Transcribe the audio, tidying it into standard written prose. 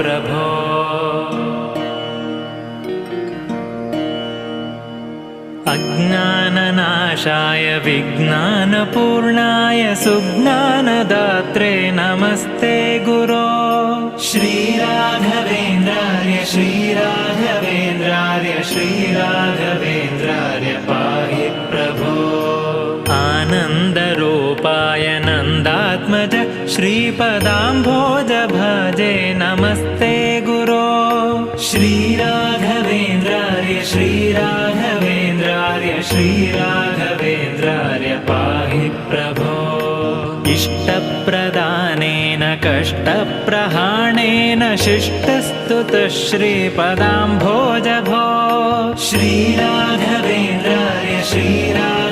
प्रभो। अज्ञाननाशाय विज्ञानपूर्णाय सुज्ञानदात्रे नमस्ते गुरो। श्रीराघवेन्द्रार्य श्रीराघवेन्द्रार्य श्रीराघवेन्द्रार्य पाहि प्रभो। आनन्दरूपाय नन्दात्मज श्रीपदाम्भोज भजे नमस्ते गुरो। श्रीराघवेन्द्रार्य श्रीराघवेन्द्रार्य श्रीराघवेन्द्रार्य पाहि प्रभो। इष्टप्रदानेन कष्टप्रहाणेन शिष्टस्तुतः श्रीपदाम्भोज भो। श्रीराघवेन्द्रार्य श्रीराघवेन्द्रार्य